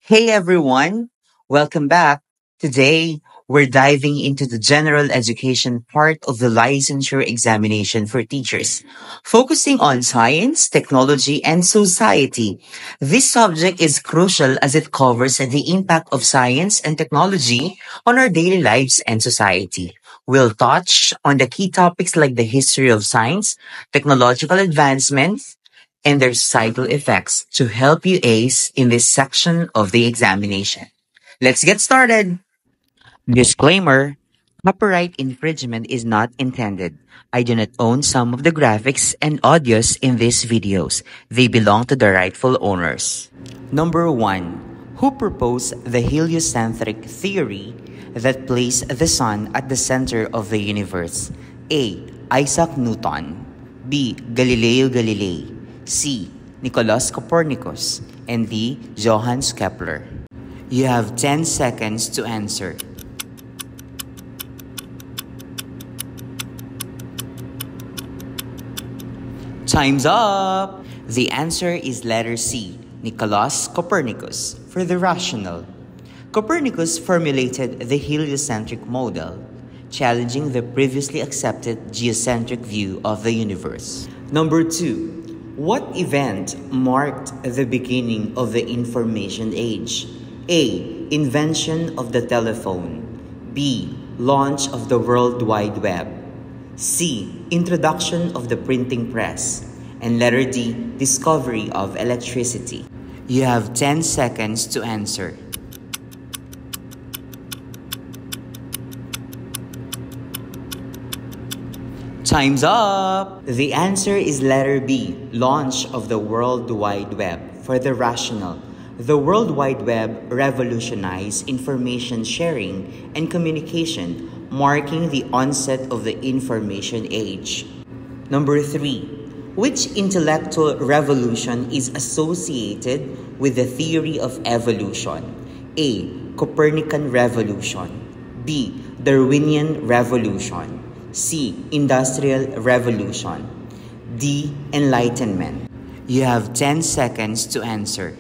Hey everyone, welcome back. Today, we're diving into the general education part of the licensure examination for teachers, focusing on science, technology, and society. This subject is crucial as it covers the impact of science and technology on our daily lives and society. We'll touch on the key topics like the history of science, technological advancements, and their societal effects to help you ace in this section of the examination. Let's get started. Disclaimer. Copyright infringement is not intended. I do not own some of the graphics and audios in these videos. They belong to the rightful owners. Number 1. Who proposed the heliocentric theory that placed the sun at the center of the universe? A. Isaac Newton. B. Galileo Galilei. C. Nicolaus Copernicus. And D. Johannes Kepler. You have 10 seconds to answer. Time's up! The answer is letter C, Nicolaus Copernicus, for the rational. Copernicus formulated the heliocentric model, challenging the previously accepted geocentric view of the universe. Number 2. What event marked the beginning of the information age? A. Invention of the telephone. B. Launch of the World Wide Web. C. Introduction of the printing press. And letter D. Discovery of electricity. You have 10 seconds to answer. Time's up! The answer is letter B, launch of the World Wide Web. For the rational, the World Wide Web revolutionized information sharing and communication, marking the onset of the information age. Number 3. Which intellectual revolution is associated with the theory of evolution? A. Copernican Revolution. B. Darwinian Revolution. C. Industrial Revolution. D. Enlightenment. You have 10 seconds to answer.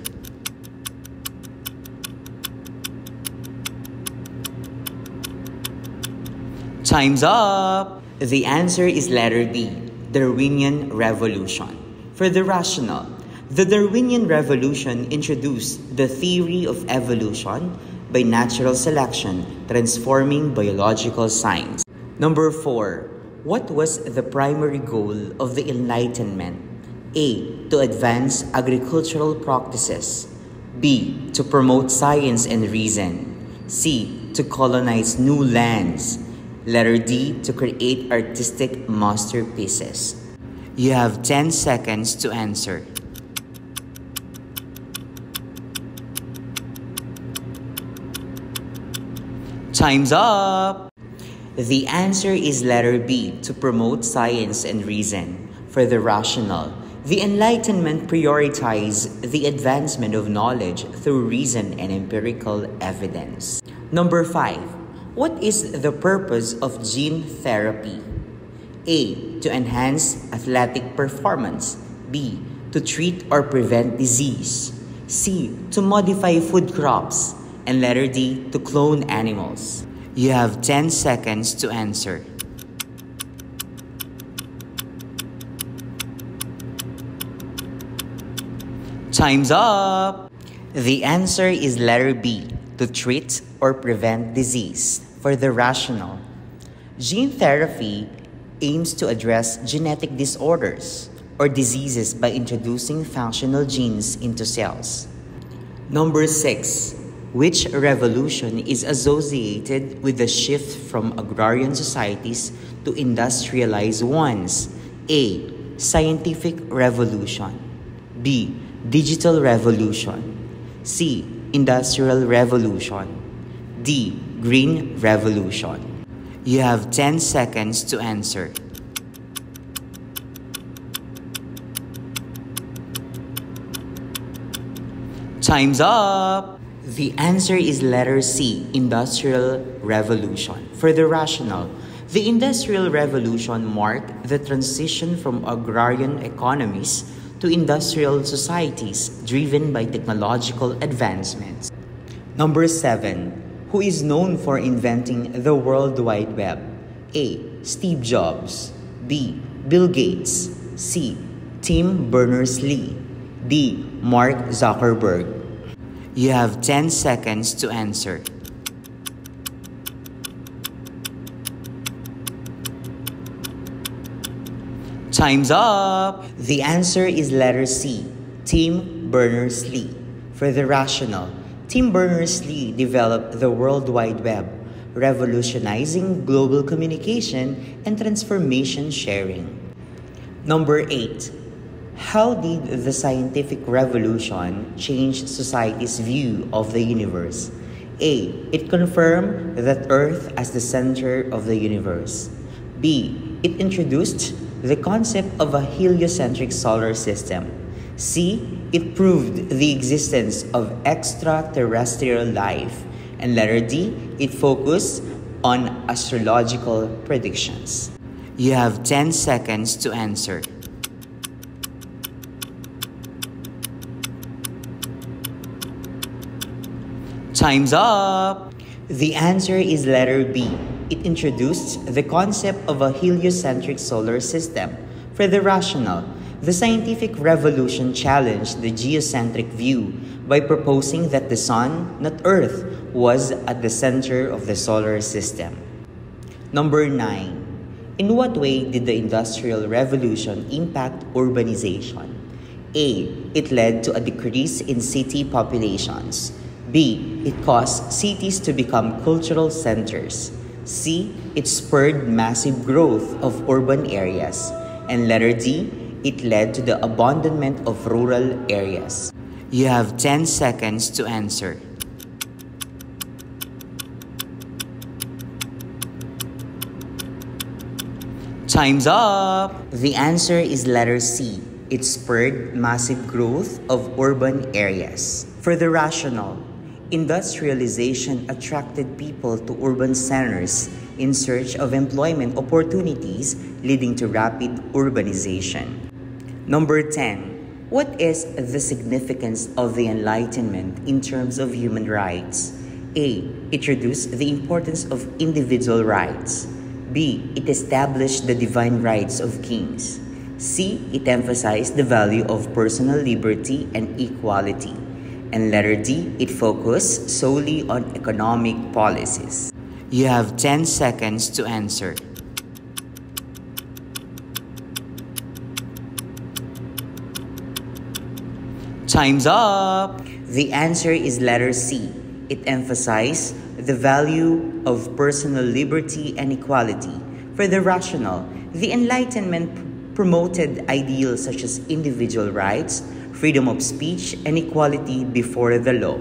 Time's up! The answer is letter B, Darwinian Revolution. For the rational, the Darwinian Revolution introduced the theory of evolution by natural selection, transforming biological science. Number 4. What was the primary goal of the Enlightenment? A. To advance agricultural practices. B. To promote science and reason. C. To colonize new lands. Letter D. To create artistic masterpieces. You have 10 seconds to answer. Time's up! The answer is letter B, to promote science and reason. For the rational, the Enlightenment prioritized the advancement of knowledge through reason and empirical evidence. Number 5. What is the purpose of gene therapy? A. To enhance athletic performance. B. To treat or prevent disease. C. To modify food crops. And letter D. To clone animals. You have 10 seconds to answer. Time's up! The answer is letter B, to treat or prevent disease. For the rational, gene therapy aims to address genetic disorders or diseases by introducing functional genes into cells. Number 6. Which revolution is associated with the shift from agrarian societies to industrialized ones? A. Scientific revolution. B. Digital revolution. C. Industrial revolution. D. Green revolution. You have 10 seconds to answer. Time's up! The answer is letter C, Industrial Revolution. For the rational, the Industrial Revolution marked the transition from agrarian economies to industrial societies driven by technological advancements. Number 7. Who is known for inventing the World Wide Web? A. Steve Jobs. B. Bill Gates. C. Tim Berners-Lee. D. Mark Zuckerberg. You have 10 seconds to answer. Time's up! The answer is letter C, Tim Berners-Lee. For the rational, Tim Berners-Lee developed the World Wide Web, revolutionizing global communication and transformation sharing. Number 8. How did the scientific revolution change society's view of the universe? A. It confirmed that Earth as the center of the universe. B. It introduced the concept of a heliocentric solar system. C. It proved the existence of extraterrestrial life. And letter D. It focused on astrological predictions. You have 10 seconds to answer. Time's up! The answer is letter B. It introduced the concept of a heliocentric solar system. For the rational, the scientific revolution challenged the geocentric view by proposing that the Sun, not Earth, was at the center of the solar system. Number 9. In what way did the Industrial Revolution impact urbanization? A. It led to a decrease in city populations. B. It caused cities to become cultural centers. C. It spurred massive growth of urban areas. And letter D. It led to the abandonment of rural areas. You have 10 seconds to answer. Time's up! The answer is letter C. It spurred massive growth of urban areas. For the rational, industrialization attracted people to urban centers in search of employment opportunities, leading to rapid urbanization. Number 10. What is the significance of the Enlightenment in terms of human rights? A. It reduced the importance of individual rights. B. It established the divine rights of kings. C. It emphasized the value of personal liberty and equality. And letter D. It focused solely on economic policies. You have 10 seconds to answer. Time's up! The answer is letter C. It emphasized the value of personal liberty and equality. For the rational, the Enlightenment promoted ideals such as individual rights, freedom of speech, and equality before the law.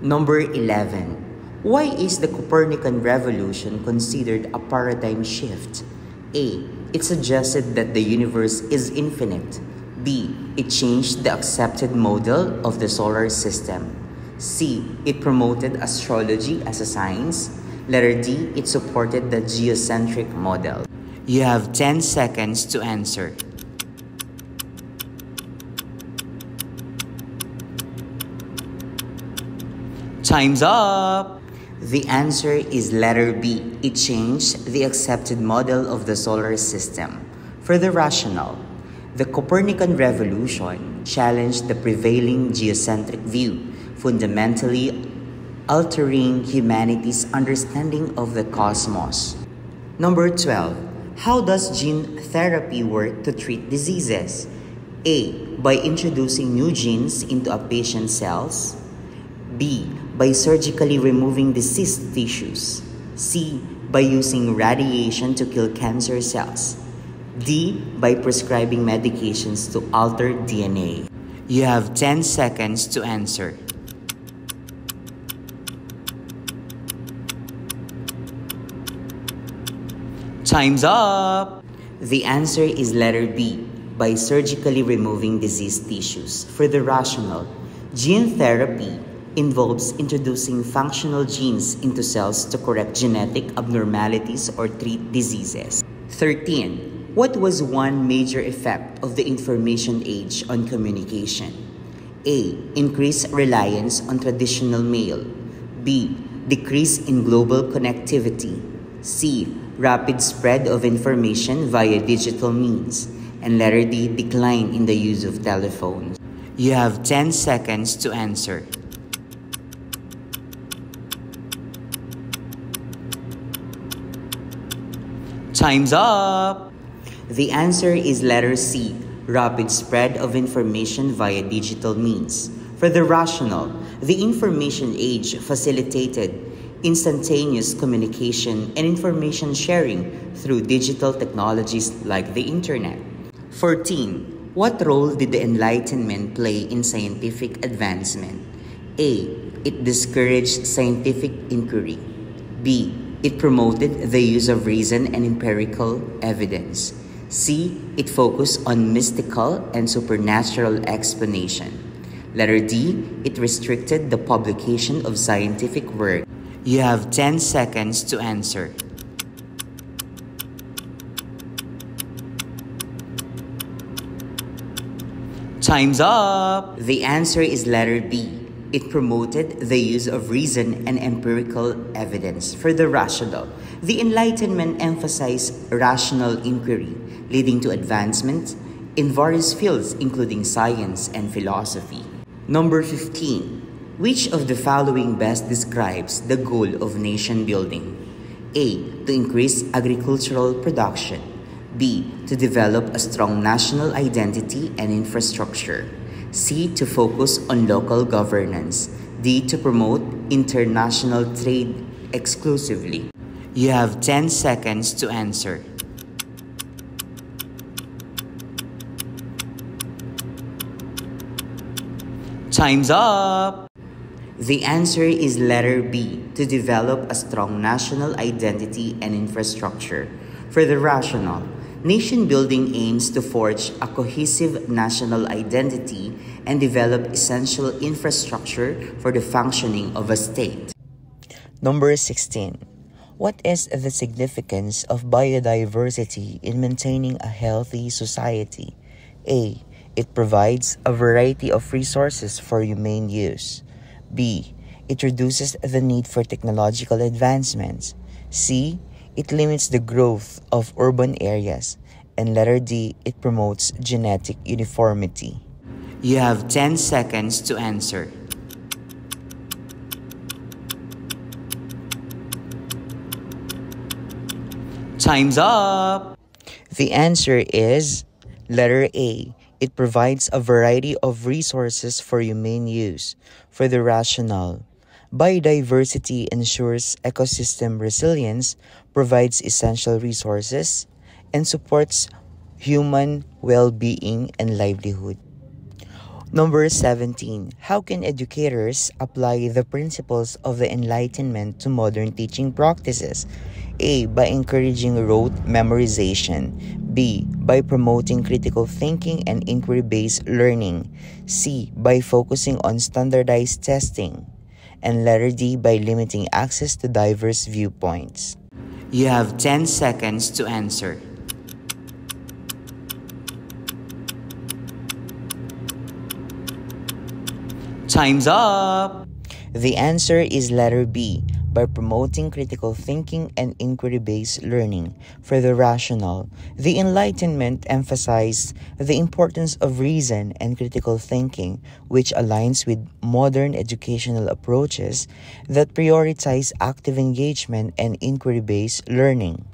Number 11. Why is the Copernican revolution considered a paradigm shift? A. It suggested that the universe is infinite. B. It changed the accepted model of the solar system. C. It promoted astrology as a science. Letter D. It supported the geocentric model. You have 10 seconds to answer. Time's up! The answer is letter B. It changed the accepted model of the solar system. For the rational, the Copernican revolution challenged the prevailing geocentric view, fundamentally altering humanity's understanding of the cosmos. Number 12. How does gene therapy work to treat diseases? A. By introducing new genes into a patient's cells. B. By surgically removing diseased tissues. C. By using radiation to kill cancer cells. D. By prescribing medications to alter DNA. You have 10 seconds to answer. Time's up! The answer is letter B. By surgically removing diseased tissues. For the rational, gene therapy involves introducing functional genes into cells to correct genetic abnormalities or treat diseases. 13. What was one major effect of the information age on communication? A. Increased reliance on traditional mail. B. Decrease in global connectivity. C. Rapid spread of information via digital means. And letter D. Decline in the use of telephones. You have 10 seconds to answer. Time's up! The answer is letter C, rapid spread of information via digital means. For the rational, the information age facilitated instantaneous communication and information sharing through digital technologies like the internet. 14. What role did the Enlightenment play in scientific advancement? A. It discouraged scientific inquiry. B. It promoted the use of reason and empirical evidence. C. It focused on mystical and supernatural explanation. Letter D. It restricted the publication of scientific work. You have 10 seconds to answer. Time's up! The answer is letter B. It promoted the use of reason and empirical evidence. For the rational, the Enlightenment emphasized rational inquiry, leading to advancement in various fields including science and philosophy. Number 15. Which of the following best describes the goal of nation building? A. To increase agricultural production. B. To develop a strong national identity and infrastructure. C. To focus on local governance. D. To promote international trade exclusively. You have 10 seconds to answer. Time's up! The answer is letter B, to develop a strong national identity and infrastructure. For the rational, nation building aims to forge a cohesive national identity and develop essential infrastructure for the functioning of a state. Number 16. What is the significance of biodiversity in maintaining a healthy society? A. It provides a variety of resources for humane use. B. It reduces the need for technological advancements. C. It limits the growth of urban areas. And letter D. It promotes genetic uniformity. You have 10 seconds to answer. Time's up! The answer is letter A. It provides a variety of resources for humane use. For the rational, biodiversity ensures ecosystem resilience, provides essential resources, and supports human well-being and livelihood. Number 17. How can educators apply the principles of the Enlightenment to modern teaching practices? A. By encouraging rote memorization. B. By promoting critical thinking and inquiry-based learning. C. By focusing on standardized testing. And letter D. By limiting access to diverse viewpoints. You have 10 seconds to answer. Time's up! The answer is letter B, by promoting critical thinking and inquiry-based learning. For the rational, the Enlightenment emphasized the importance of reason and critical thinking, which aligns with modern educational approaches that prioritize active engagement and inquiry-based learning.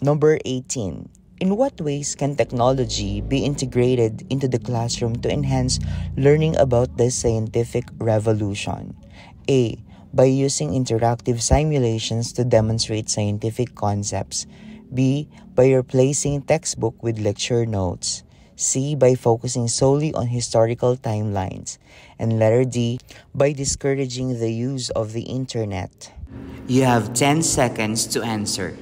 Number 18. In what ways can technology be integrated into the classroom to enhance learning about the scientific revolution? A. By using interactive simulations to demonstrate scientific concepts. B. By replacing textbook with lecture notes. C. By focusing solely on historical timelines. And letter D. By discouraging the use of the internet. You have 10 seconds to answer.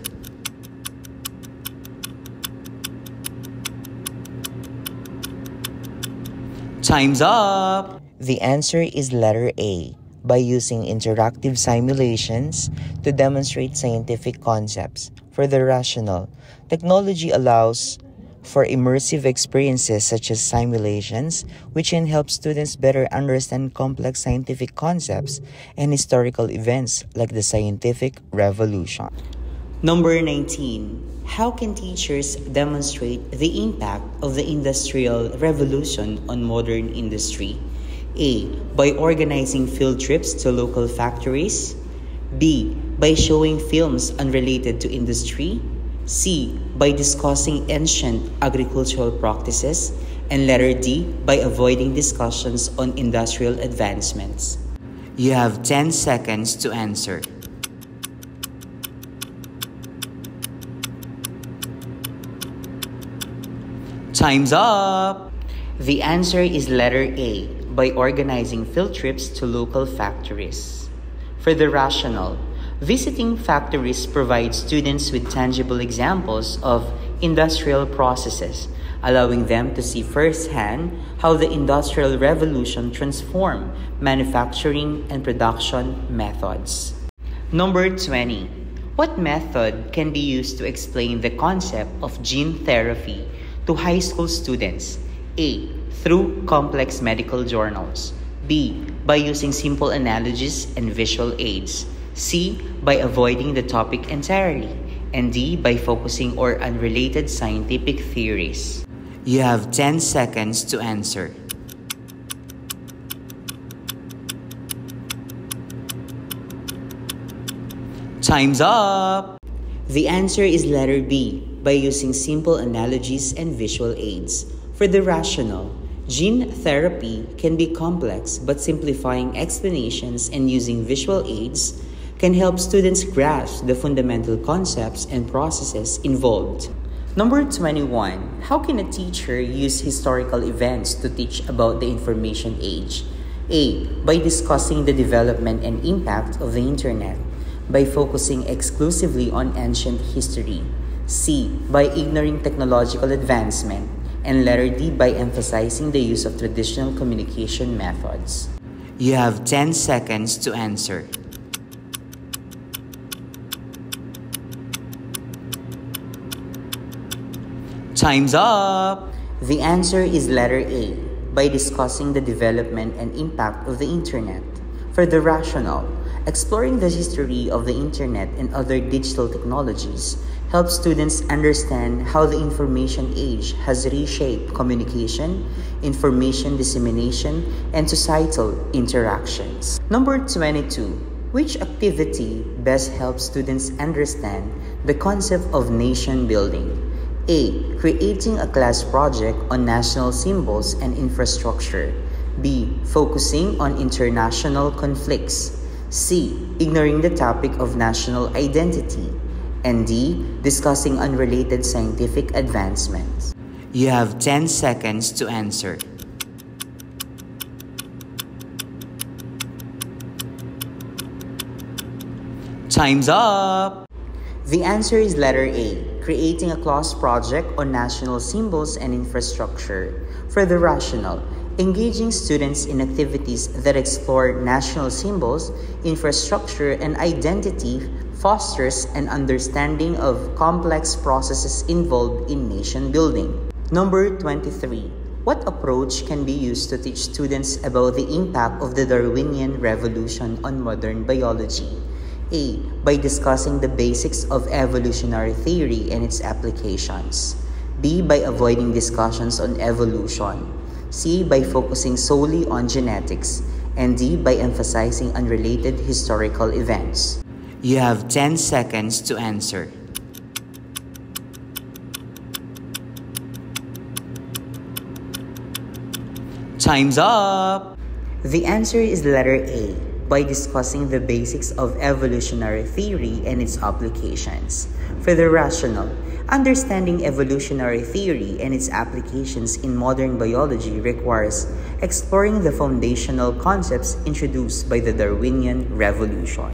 Time's up! The answer is letter A, by using interactive simulations to demonstrate scientific concepts. For the rational, technology allows for immersive experiences such as simulations, which can help students better understand complex scientific concepts and historical events like the scientific revolution. Number 19. How can teachers demonstrate the impact of the Industrial Revolution on modern industry? A. By organizing field trips to local factories. B. By showing films unrelated to industry. C. By discussing ancient agricultural practices. And letter D. By avoiding discussions on industrial advancements. You have 10 seconds to answer. Time's up! The answer is letter A, by organizing field trips to local factories. For the rationale, visiting factories provides students with tangible examples of industrial processes, allowing them to see firsthand how the Industrial Revolution transformed manufacturing and production methods. Number 20. What method can be used to explain the concept of gene therapy to high school students? A. Through complex medical journals. B. By using simple analogies and visual aids. C. By avoiding the topic entirely. And D. By focusing on unrelated scientific theories. You have 10 seconds to answer. Time's up! The answer is letter B, by using simple analogies and visual aids. For the rationale, gene therapy can be complex, but simplifying explanations and using visual aids can help students grasp the fundamental concepts and processes involved. Number 21. How can a teacher use historical events to teach about the information age? A. By discussing the development and impact of the internet, by focusing exclusively on ancient history. C. By ignoring technological advancement. And letter D. By emphasizing the use of traditional communication methods. You have 10 seconds to answer. Time's up! The answer is letter A, by discussing the development and impact of the internet. For the rationale, exploring the history of the internet and other digital technologies helps students understand how the information age has reshaped communication, information dissemination, and societal interactions. Number 22. Which activity best helps students understand the concept of nation building? A. Creating a class project on national symbols and infrastructure. B. Focusing on international conflicts. C. Ignoring the topic of national identity. And D. Discussing unrelated scientific advancements. You have 10 seconds to answer. Time's up! The answer is letter A, creating a class project on national symbols and infrastructure. For the rationale, engaging students in activities that explore national symbols, infrastructure, and identity fosters an understanding of complex processes involved in nation building. Number 23. What approach can be used to teach students about the impact of the Darwinian revolution on modern biology? A. By discussing the basics of evolutionary theory and its applications. B. By avoiding discussions on evolution. C. By focusing solely on genetics. And D. By emphasizing unrelated historical events. You have 10 seconds to answer. Time's up! The answer is letter A, by discussing the basics of evolutionary theory and its applications. For the rationale, understanding evolutionary theory and its applications in modern biology requires exploring the foundational concepts introduced by the Darwinian revolution.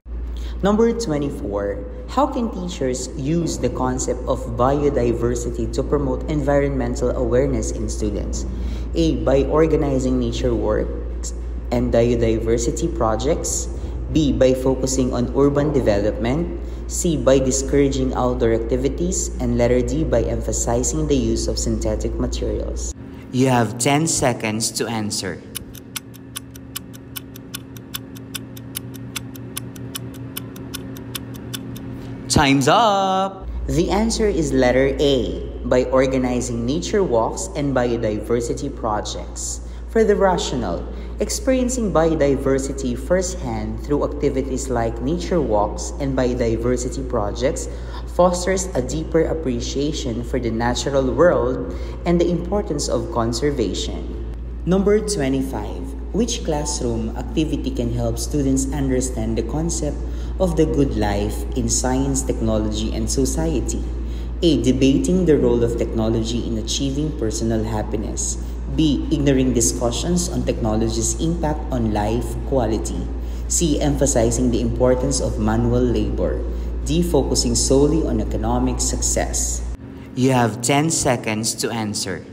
Number 24. How can teachers use the concept of biodiversity to promote environmental awareness in students? A. By organizing nature works and biodiversity projects. B. By focusing on urban development. C. By discouraging outdoor activities. And letter D. By emphasizing the use of synthetic materials. You have 10 seconds to answer. Time's up! The answer is letter A, by organizing nature walks and biodiversity projects. For the rational, experiencing biodiversity firsthand through activities like nature walks and biodiversity projects fosters a deeper appreciation for the natural world and the importance of conservation. Number 25. Which classroom activity can help students understand the concept of the good life in science, technology, and society? A. Debating the role of technology in achieving personal happiness. B. Ignoring discussions on technology's impact on life quality. C. Emphasizing the importance of manual labor. D. Focusing solely on economic success. You have 10 seconds to answer.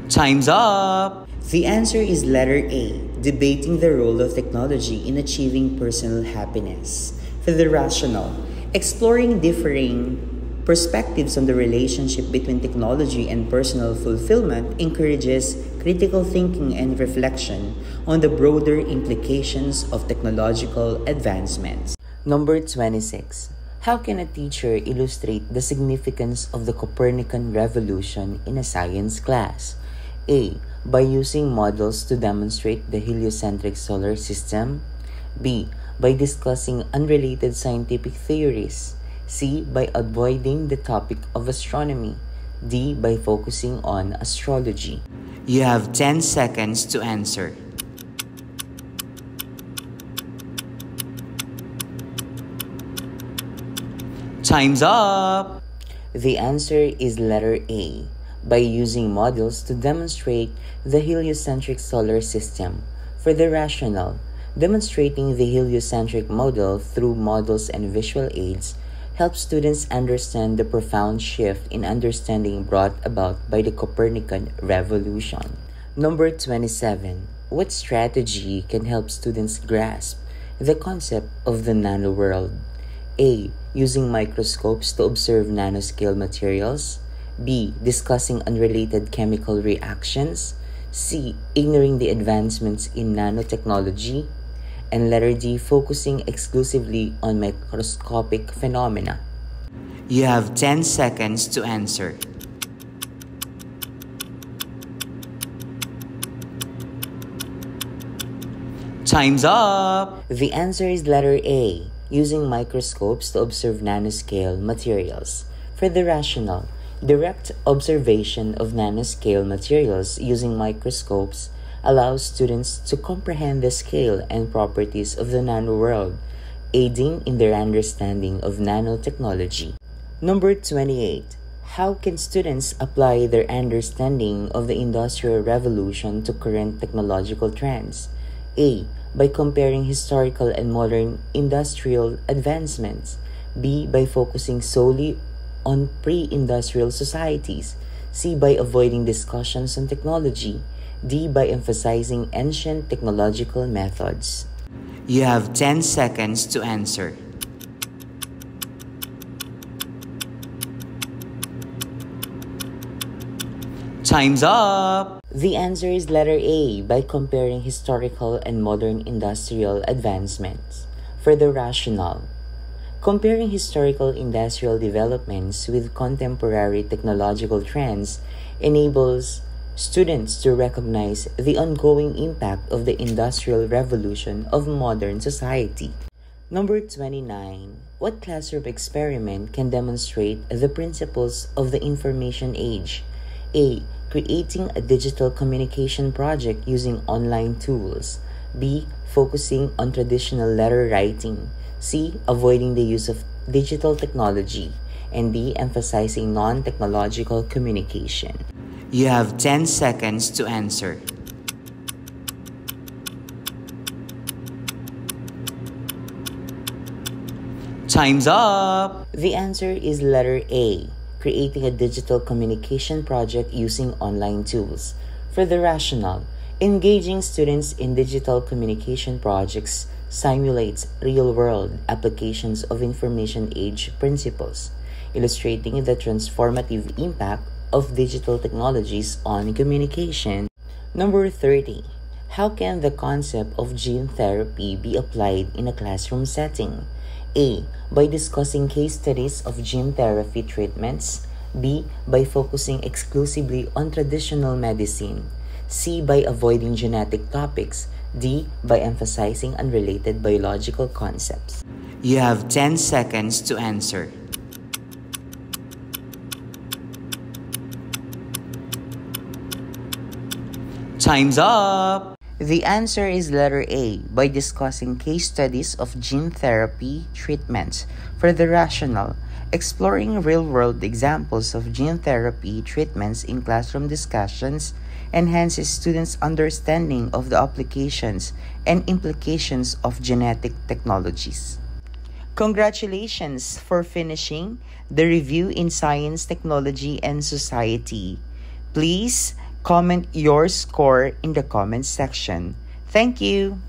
Time's up! The answer is letter A, debating the role of technology in achieving personal happiness. For the rational, exploring differing perspectives on the relationship between technology and personal fulfillment encourages critical thinking and reflection on the broader implications of technological advancements. Number 26. How can a teacher illustrate the significance of the Copernican revolution in a science class? A. By using models to demonstrate the heliocentric solar system. B. By discussing unrelated scientific theories. C. By avoiding the topic of astronomy. D. By focusing on astrology. You have 10 seconds to answer. Time's up! The answer is letter A, by using models to demonstrate the heliocentric solar system. For the rational, demonstrating the heliocentric model through models and visual aids helps students understand the profound shift in understanding brought about by the Copernican revolution. Number 27. What strategy can help students grasp the concept of the nanoworld? A. Using microscopes to observe nanoscale materials. B. Discussing unrelated chemical reactions. C. Ignoring the advancements in nanotechnology. And letter D. Focusing exclusively on microscopic phenomena. You have 10 seconds to answer. Time's up! The answer is letter A, using microscopes to observe nanoscale materials. For the rational, direct observation of nanoscale materials using microscopes allows students to comprehend the scale and properties of the nanoworld, aiding in their understanding of nanotechnology. Number 28. How can students apply their understanding of the Industrial Revolution to current technological trends? A. By comparing historical and modern industrial advancements. B. By focusing solely on pre-industrial societies. C. By avoiding discussions on technology. D. By emphasizing ancient technological methods. You have 10 seconds to answer. Time's up! The answer is letter A, by comparing historical and modern industrial advancements. For the rational, comparing historical industrial developments with contemporary technological trends enables students to recognize the ongoing impact of the Industrial Revolution of modern society. Number 29. What classroom experiment can demonstrate the principles of the information age? A. Creating a digital communication project using online tools. B. Focusing on traditional letter writing. C. Avoiding the use of digital technology. And D. Emphasizing non-technological communication. You have 10 seconds to answer. Time's up! The answer is letter A, creating a digital communication project using online tools. For the rational, engaging students in digital communication projects simulates real-world applications of information age principles, illustrating the transformative impact of digital technologies on communication. Number 30. How can the concept of gene therapy be applied in a classroom setting? A. By discussing case studies of gene therapy treatments. B. By focusing exclusively on traditional medicine. C. By avoiding genetic topics. D. By emphasizing unrelated biological concepts. You have 10 seconds to answer. Time's up! The answer is letter A, by discussing case studies of gene therapy treatments. For the rational, exploring real-world examples of gene therapy treatments in classroom discussions enhances students' understanding of the applications and implications of genetic technologies. Congratulations for finishing the review in Science, Technology, and Society. Please comment your score in the comments section. Thank you.